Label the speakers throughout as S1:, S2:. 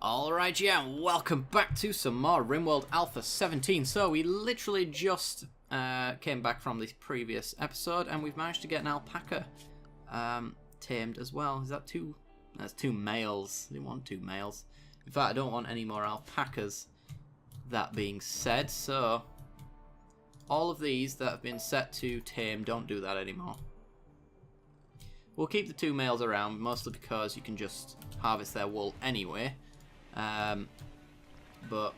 S1: Alright, yeah, and welcome back to some more Rimworld Alpha 17. So, we literally just came back from this previous episode, and we've managed to get an alpaca tamed as well. Is that two? That's two males. I didn't want two males. In fact, I don't want any more alpacas, that being said. So, all of these that have been set to tame, don't do that anymore. We'll keep the two males around, mostly because you can just harvest their wool anyway. But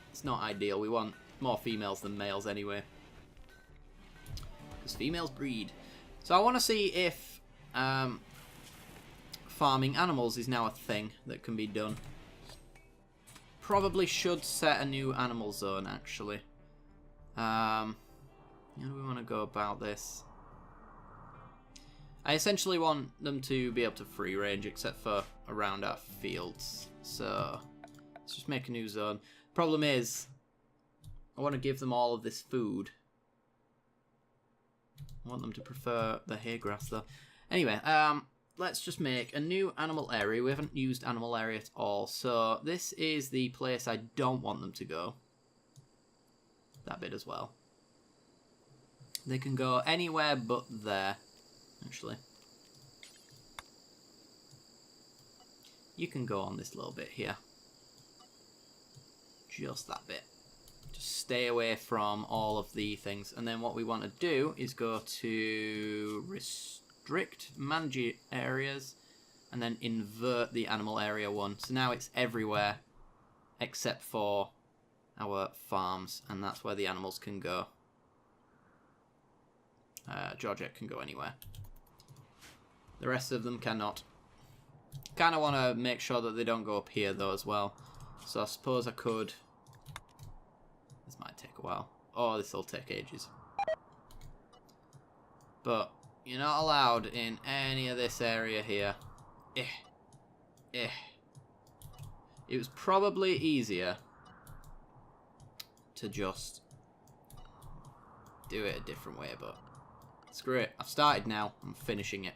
S1: it's not ideal. We want more females than males anyway, because females breed. So I want to see if farming animals is now a thing that can be done. Probably should set a new animal zone, actually. How do we want to go about this? I essentially want them to be able to free range, except for around our fields. So let's just make a new zone. Problem is, I want to give them all of this food. I want them to prefer the hay grass, though. Anyway, let's just make a new animal area. We haven't used animal area at all, so this is the place I don't want them to go. That bit as well. They can go anywhere but there. Actually, you can go on this little bit here. Just that bit. Just stay away from all of the things. And then what we want to do is go to restrict manage areas and then invert the animal area one. So now it's everywhere except for our farms, and that's where the animals can go. Georgette can go anywhere. The rest of them cannot. Kind of want to make sure that they don't go up here though as well. So I suppose I could... This might take a while. Oh, this will take ages. But you're not allowed in any of this area here. It was probably easier to just do it a different way, but screw it. I've started now. I'm finishing it.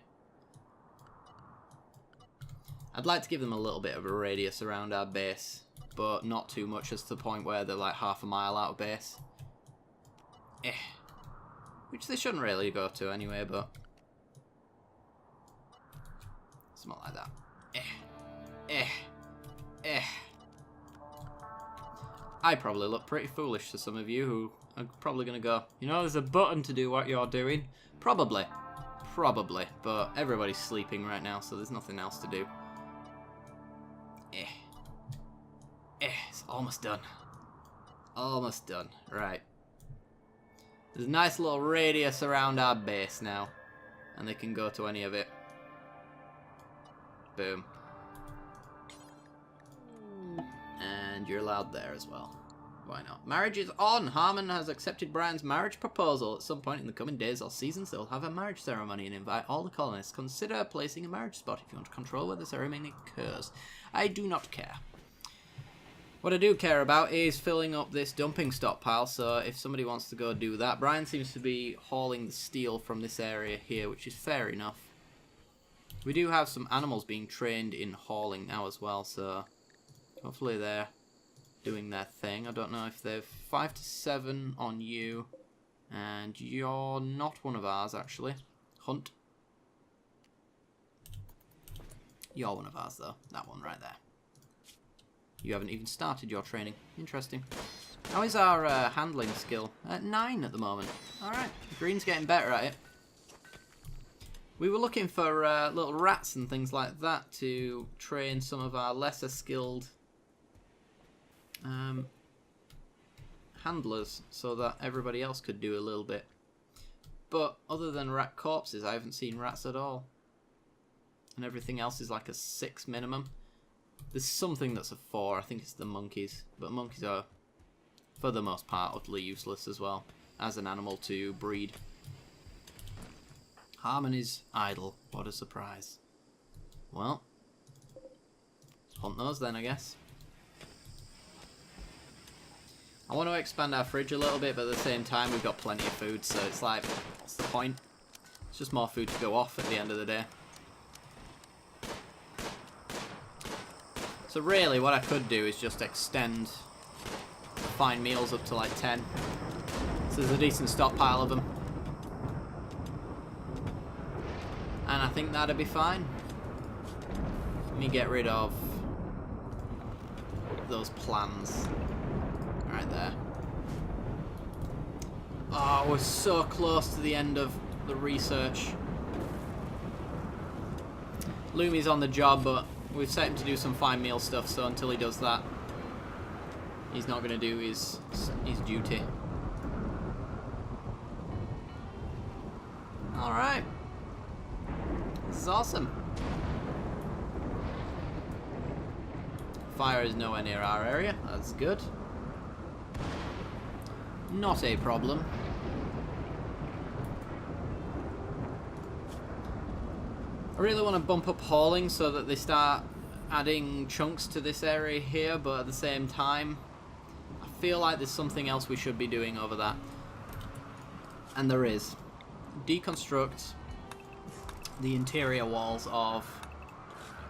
S1: I'd like to give them a little bit of a radius around our base, but not too much as to the point where they're like half a mile out of base. Which they shouldn't really go to anyway, but something like that. I probably look pretty foolish to some of you who are probably going to go, you know, there's a button to do what you're doing. Probably, but everybody's sleeping right now, so there's nothing else to do. It's almost done. Almost done. Right. There's a nice little radius around our base now, and they can go to any of it. Boom. And you're allowed there as well. Why not? Marriage is on! Harmon has accepted Brian's marriage proposal. At some point in the coming days or seasons, they'll have a marriage ceremony and invite all the colonists. Consider placing a marriage spot if you want to control where the ceremony occurs. I do not care. What I do care about is filling up this dumping stockpile, so if somebody wants to go do that. Brian seems to be hauling the steel from this area here, which is fair enough. We do have some animals being trained in hauling now as well, so hopefully they're doing their thing. I don't know if they've 5 to 7 on you, and you're not one of ours actually. Hunt. You're one of ours though. That one right there. You haven't even started your training. Interesting. How is our handling skill? At 9 at the moment. Alright, Green's getting better at it. We were looking for little rats and things like that to train some of our lesser skilled handlers, so that everybody else could do a little bit. But other than rat corpses, I haven't seen rats at all. And everything else is like a 6 minimum. There's something that's a 4, I think it's the monkeys. But monkeys are, for the most part, utterly useless as well as an animal to breed. Harmon is idle. What a surprise. Well, hunt those then, I guess. I want to expand our fridge a little bit, but at the same time we've got plenty of food, so it's like, what's the point? It's just more food to go off at the end of the day. So really, what I could do is just extend fine meals up to like 10. So there's a decent stockpile of them. And I think that'd be fine. Let me get rid of those plans. Right there. Oh, we're so close to the end of the research. Lumi's on the job, but we've set him to do some fine meal stuff, so until he does that, he's not going to do his duty. Alright. This is awesome. Fire is nowhere near our area. That's good. Not a problem. I really want to bump up hauling so that they start adding chunks to this area here, but at the same time, I feel like there's something else we should be doing over that. And there is. Deconstruct the interior walls of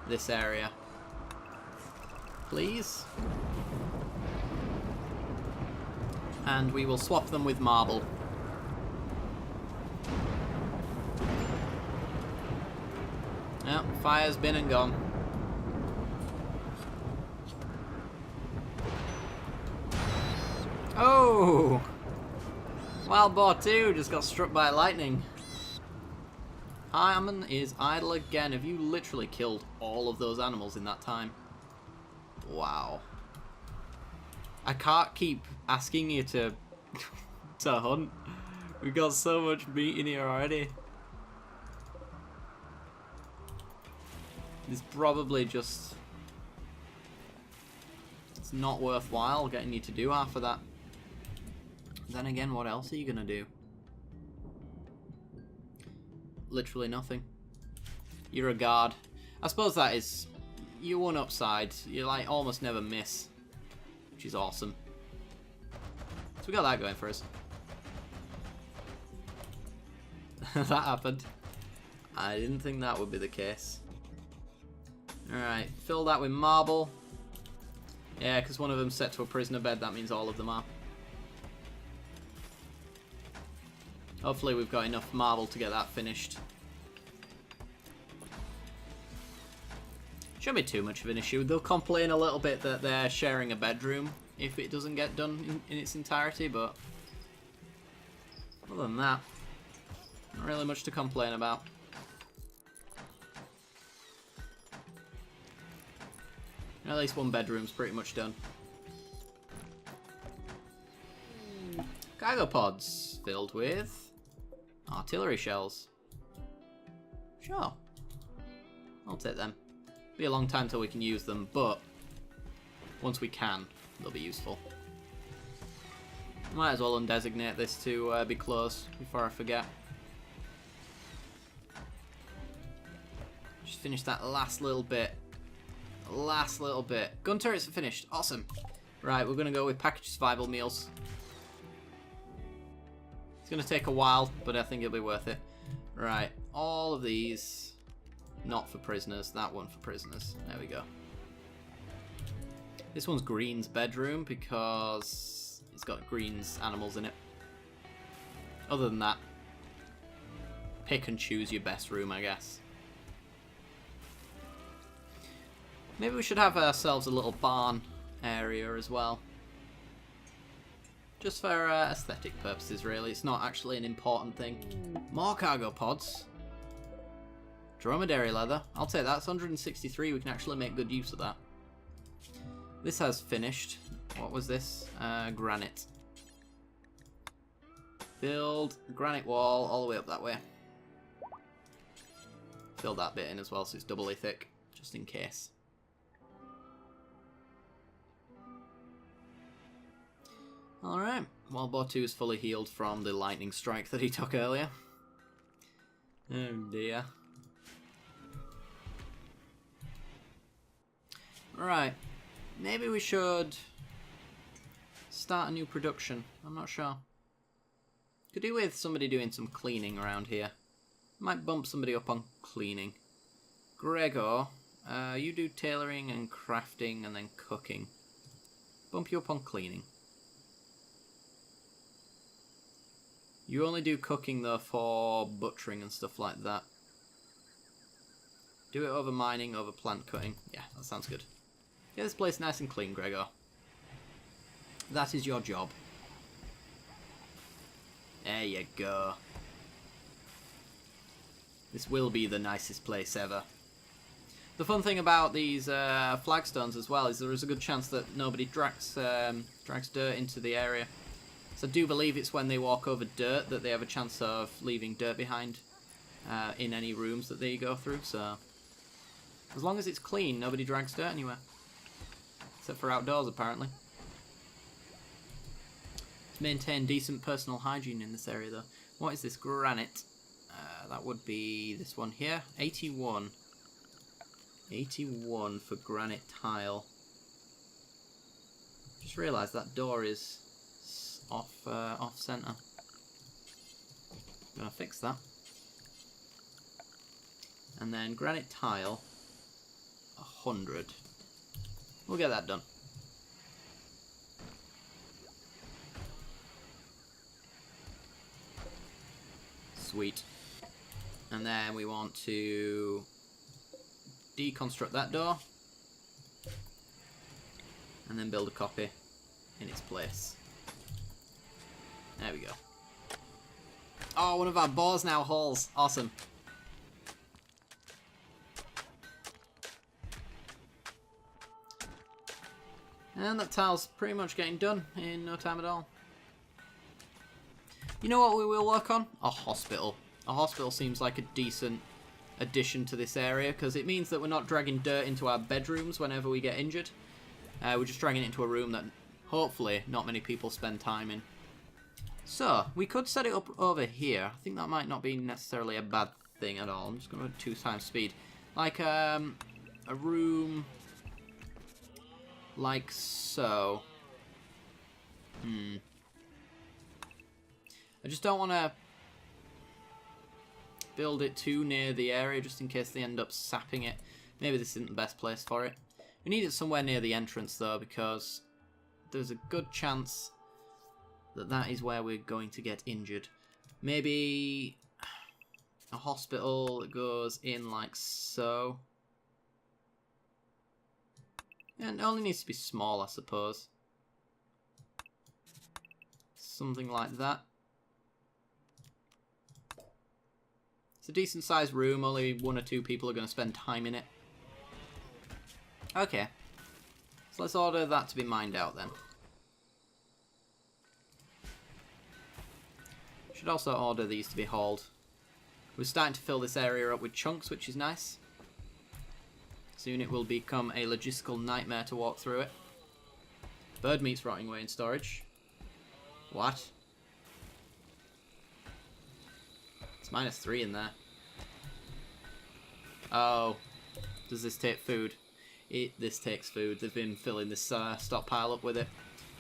S1: this area. Please. And we will swap them with marble. Yep, fire's been and gone. Oh! Wild Boar 2 just got struck by lightning. Harmon is idle again. Have you literally killed all of those animals in that time? Wow. I can't keep asking you to to hunt. We've got so much meat in here already. It's probably just... it's not worthwhile getting you to do half of that. Then again, what else are you gonna do? Literally nothing. You're a guard. I suppose that is... your one upside. You like almost never miss. Which is awesome. So we got that going for us. That happened. I didn't think that would be the case. Alright, fill that with marble. Yeah, because one of them's set to a prisoner bed, that means all of them are. Hopefully we've got enough marble to get that finished. Shouldn't be too much of an issue. They'll complain a little bit that they're sharing a bedroom if it doesn't get done in its entirety, but other than that, not really much to complain about. At least one bedroom's pretty much done. Cargo pods filled with artillery shells. Sure. I'll take them. Be a long time till we can use them, but once we can, they'll be useful. Might as well undesignate this to be closed before I forget. Just finish that last little bit. Last little bit. Gun turrets are finished. Awesome. Right, we're going to go with packaged survival meals. It's going to take a while, but I think it'll be worth it. Right, all of these... not for prisoners, that one for prisoners. There we go. This one's Green's bedroom because it's got Green's animals in it. Other than that, pick and choose your best room, I guess. Maybe we should have ourselves a little barn area as well. Just for aesthetic purposes, really. It's not actually an important thing. More cargo pods. Dromedary leather. I'll take that. It's 163. We can actually make good use of that. This has finished. What was this? Granite. Build granite wall all the way up that way. Fill that bit in as well so it's doubly thick, just in case. Alright. Wild Boar 2 is fully healed from the lightning strike that he took earlier. Oh dear. Right, maybe we should start a new production. I'm not sure. Could do with somebody doing some cleaning around here. Might bump somebody up on cleaning. Gregor You do tailoring and crafting and then cooking. Bump you up on cleaning. You only do cooking though for butchering and stuff like that. Do it over mining, over plant cutting. Yeah, that sounds good. Get this place nice and clean, Gregor. That is your job. There you go. This will be the nicest place ever. The fun thing about these flagstones as well is there is a good chance that nobody drags dirt into the area. So I do believe it's when they walk over dirt that they have a chance of leaving dirt behind in any rooms that they go through. So as long as it's clean, nobody drags dirt anywhere. Except for outdoors, apparently. To maintain decent personal hygiene in this area, though. What is this? Granite. That would be this one here. 81. 81 for granite tile. Just realised that door is off centre. Gonna fix that. And then granite tile. 100. We'll get that done. Sweet. And then we want to deconstruct that door. And then build a copy in its place. There we go. Oh, one of our boars now hauls. Awesome. And that tile's pretty much getting done in no time at all. You know what we will work on? A hospital. A hospital seems like a decent addition to this area because it means that we're not dragging dirt into our bedrooms whenever we get injured. We're just dragging it into a room that hopefully not many people spend time in. So, we could set it up over here. I think that might not be necessarily a bad thing at all. I'm just going to 2 times speed. Like a room like so. I just don't want to build it too near the area just in case they end up sapping it. Maybe this isn't the best place for it. We need it somewhere near the entrance though because there's a good chance that that is where we're going to get injured. Maybe a hospital that goes in like so. And it only needs to be small, I suppose. Something like that. It's a decent sized room, only 1 or 2 people are going to spend time in it. Okay. So let's order that to be mined out then. Should also order these to be hauled. We're starting to fill this area up with chunks, which is nice. Soon it will become a logistical nightmare to walk through it. Bird meat's rotting away in storage. What? It's -3 in there. Oh. Does this take food? This takes food. They've been filling this stockpile up with it.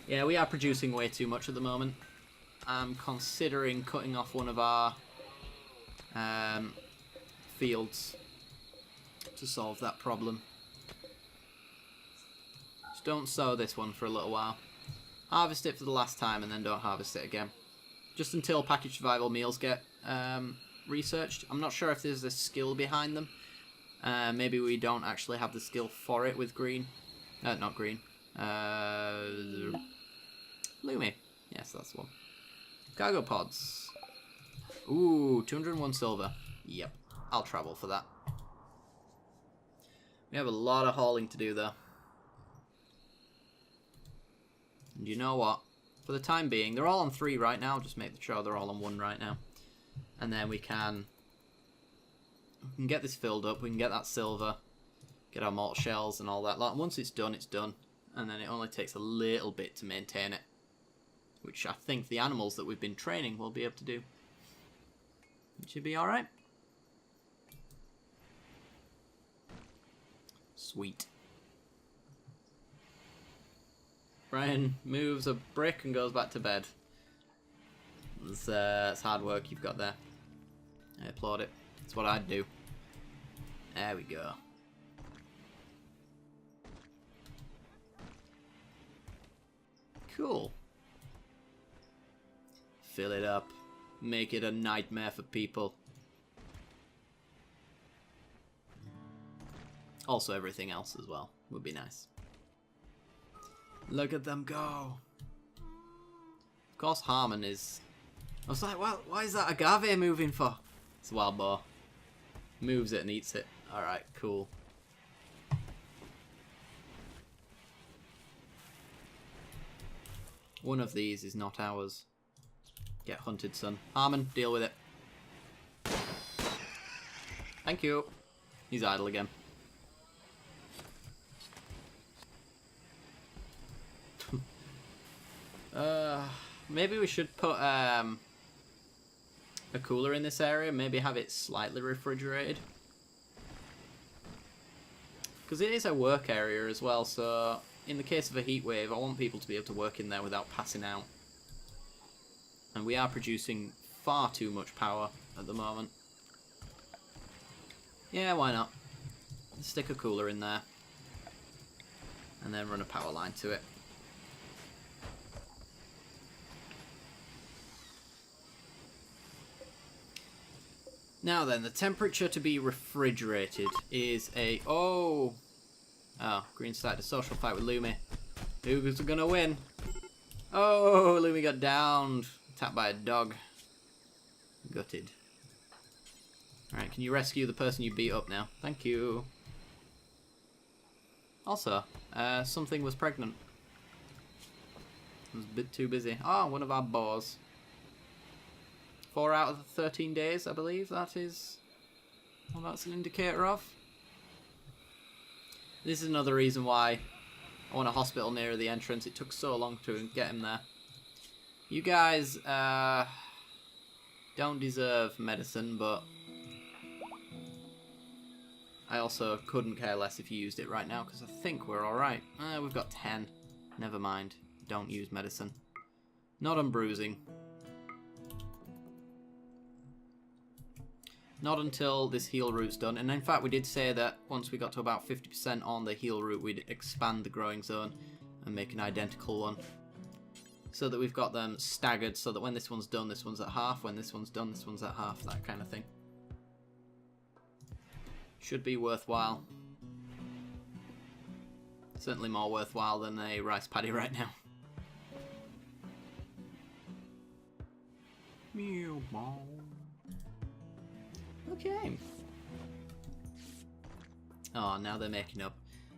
S1: Yeah, we are producing way too much at the moment. I'm considering cutting off one of our fields to solve that problem. Just don't sow this one for a little while. Harvest it for the last time and then don't harvest it again. Just until packaged survival meals get researched. I'm not sure if there's a skill behind them. Maybe we don't actually have the skill for it with green. Not green. Lumi. Yes, that's the one. Cargo pods. Ooh, 201 silver. Yep, I'll travel for that. We have a lot of hauling to do though. And you know what? For the time being, they're all on 3 right now. Just make sure they're all on 1 right now. And then we can get this filled up. We can get that silver. Get our mortar shells and all that. Like, once it's done, it's done. And then it only takes a little bit to maintain it. Which I think the animals that we've been training will be able to do. It should be alright. Sweet. Brian moves a brick and goes back to bed. It's hard work you've got there. I applaud it. It's what I'd do. There we go. Cool. Fill it up. Make it a nightmare for people. Also everything else as well would be nice. Look at them go. Of course Harmon is... I was like, well, why is that agave moving for? It's a wild boar. Moves it and eats it. Alright, cool. One of these is not ours. Get hunted, son. Harmon, deal with it. Thank you. He's idle again. Maybe we should put a cooler in this area. Maybe have it slightly refrigerated. Because it is a work area as well, so in the case of a heat wave, I want people to be able to work in there without passing out. And we are producing far too much power at the moment. Yeah, why not? Stick a cooler in there. And then run a power line to it. Now then, the temperature to be refrigerated is a... Oh, Green started a social fight with Lumi. Who's gonna win? Oh, Lumi got downed. Attacked by a dog. Gutted. Alright, can you rescue the person you beat up now? Thank you. Also, something was pregnant. I was a bit too busy. Oh, one of our boars. 4 out of the 13 days, I believe that is what that's an indicator of. This is another reason why I want a hospital near the entrance. It took so long to get him there. You guys don't deserve medicine, but I also couldn't care less if you used it right now, because I think we're alright. We've got 10. Never mind. Don't use medicine. Not on bruising. Not until this heal route's done. And in fact, we did say that once we got to about 50% on the heal route, we'd expand the growing zone and make an identical one. So that we've got them staggered, so that when this one's done, this one's at half. When this one's done, this one's at half. That kind of thing. Should be worthwhile. Certainly more worthwhile than a rice paddy right now. Meow ball. Okay. Oh, now they're making up.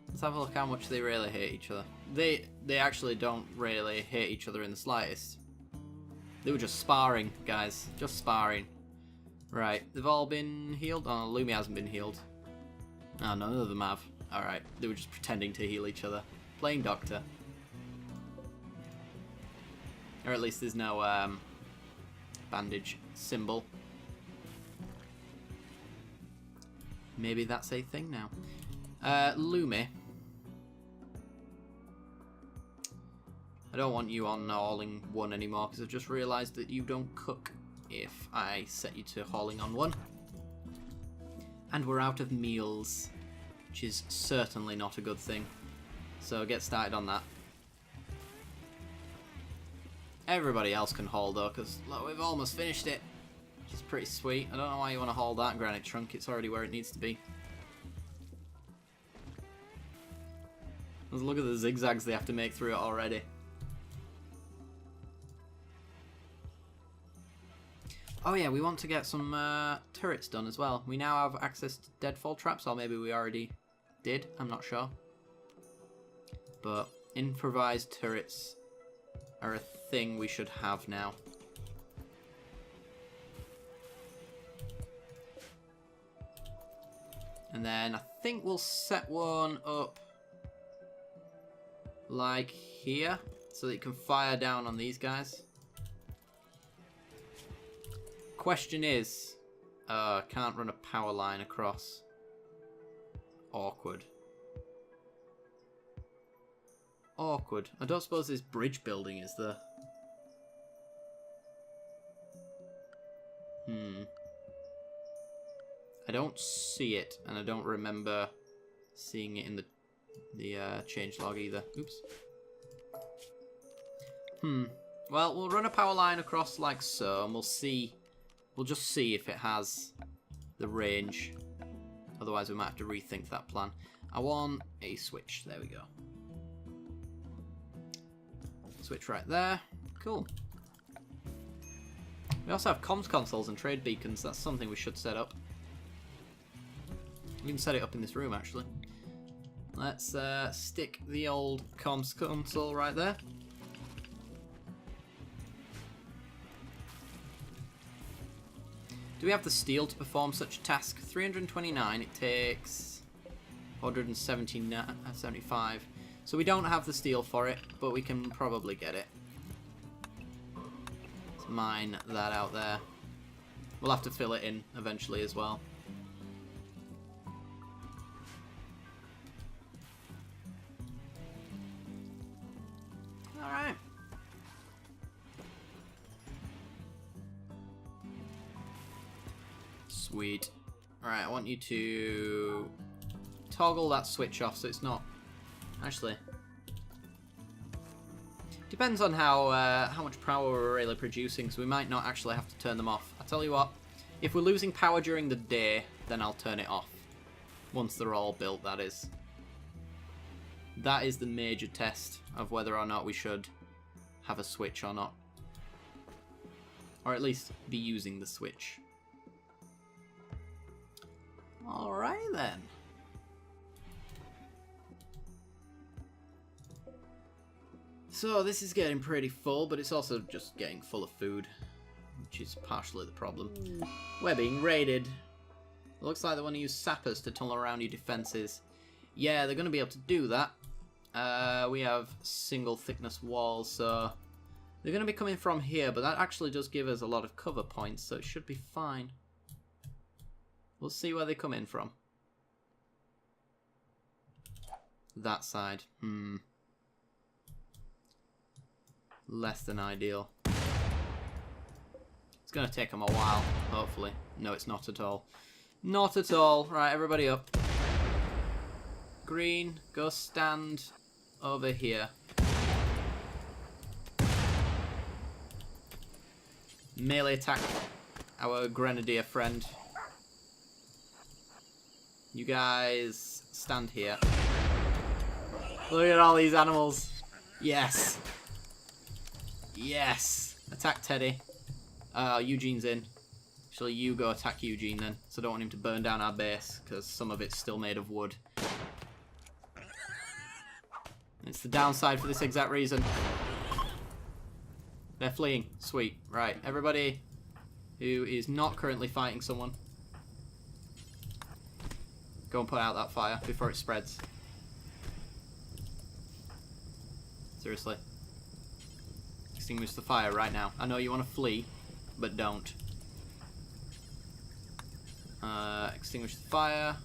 S1: Let's have a look how much they really hate each other. They actually don't really hate each other in the slightest. They were just sparring, guys. Just sparring. Right, they've all been healed. Oh, Lumi hasn't been healed. Oh, none of them have. Alright, they were just pretending to heal each other. Playing doctor. Or at least there's no bandage symbol. Maybe that's a thing now. Lumi. I don't want you on hauling 1 anymore, because I've just realised that you don't cook if I set you to hauling on 1. And we're out of meals, which is certainly not a good thing. So get started on that. Everybody else can haul though, because look, we've almost finished it. Which is pretty sweet. I don't know why you want to haul that granite trunk, it's already where it needs to be. Let's look at the zigzags they have to make through it already. Oh yeah, we want to get some turrets done as well. We now have access to deadfall traps, or maybe we already did, I'm not sure. But improvised turrets are a thing we should have now. And then I think we'll set one up like here, so that you can fire down on these guys. Question is, can't run a power line across. Awkward. Awkward. I don't suppose this bridge building is there. I don't see it, and I don't remember seeing it in the changelog either. Oops. Well, we'll run a power line across like so, and we'll see. We'll just see if it has the range. Otherwise, we might have to rethink that plan. I want a switch. There we go. Switch right there. Cool. We also have comms consoles and trade beacons. That's something we should set up. We can set it up in this room, actually. Let's stick the old comms console right there. Do we have the steel to perform such a task? 329, it takes 175. So we don't have the steel for it, but we can probably get it. Let's mine that out there. We'll have to fill it in eventually as well. Alright. Sweet. Alright, I want you to toggle that switch off so it's not... Actually... Depends on how much power we're really producing, so we might not actually have to turn them off. I tell you what, if we're losing power during the day, then I'll turn it off. Once they're all built, that is. That is the major test of whether or not we should have a switch or not. Or at least be using the switch. Alright then. So this is getting pretty full, but it's also just getting full of food, which is partially the problem. We're being raided. It looks like they want to use sappers to tunnel around your defences. Yeah, they're going to be able to do that. We have single thickness walls, so they're going to be coming from here, but that actually does give us a lot of cover points, so it should be fine. We'll see where they come in from. That side. Less than ideal. It's going to take them a while, hopefully. No, it's not at all. Not at all. Right, everybody up. Green, go stand over here. Melee attack our grenadier friend. You guys stand here. Look at all these animals. Yes. Yes. Attack Teddy. Eugene's in. Actually, you go attack Eugene then. So I don't want him to burn down our base, because some of it's still made of wood. It's the downside for this exact reason. They're fleeing. Sweet. Right, everybody who is not currently fighting someone, go and put out that fire before it spreads. Seriously. Extinguish the fire right now. I know you want to flee, but don't. Extinguish the fire.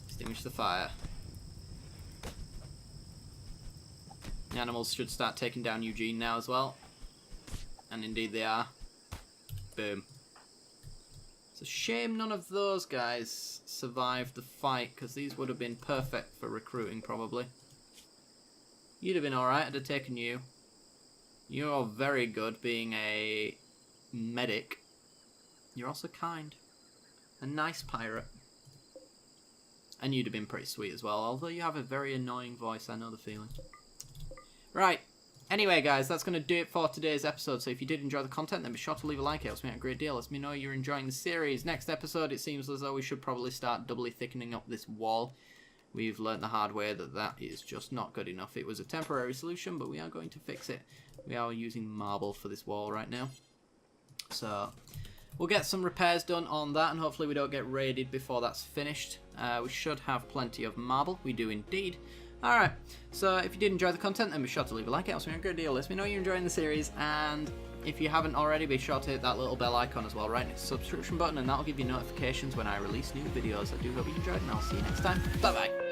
S1: Extinguish the fire. The animals should start taking down Eugene now as well. And indeed they are. Boom. It's a shame none of those guys survived the fight, because these would have been perfect for recruiting probably. You'd have been alright, I'd have taken you. You're very good being a medic. You're also kind. A nice pirate. And you'd have been pretty sweet as well, although you have a very annoying voice, I know the feeling. Right. Anyway, guys, that's going to do it for today's episode. So if you did enjoy the content, then be sure to leave a like. It helps me out a great deal. Lets me know you're enjoying the series. Next episode, it seems as though we should probably start doubly thickening up this wall. We've learned the hard way that that is just not good enough. It was a temporary solution, but we are going to fix it. We are using marble for this wall right now. So we'll get some repairs done on that, and hopefully we don't get raided before that's finished. We should have plenty of marble. We do indeed. Alright, so if you did enjoy the content, then be sure to leave a like. It helps me a great deal. Let me know you're enjoying the series, and if you haven't already, be sure to hit that little bell icon as well right next to the subscription button, and that'll give you notifications when I release new videos. I do hope you enjoyed, and I'll see you next time. Bye bye.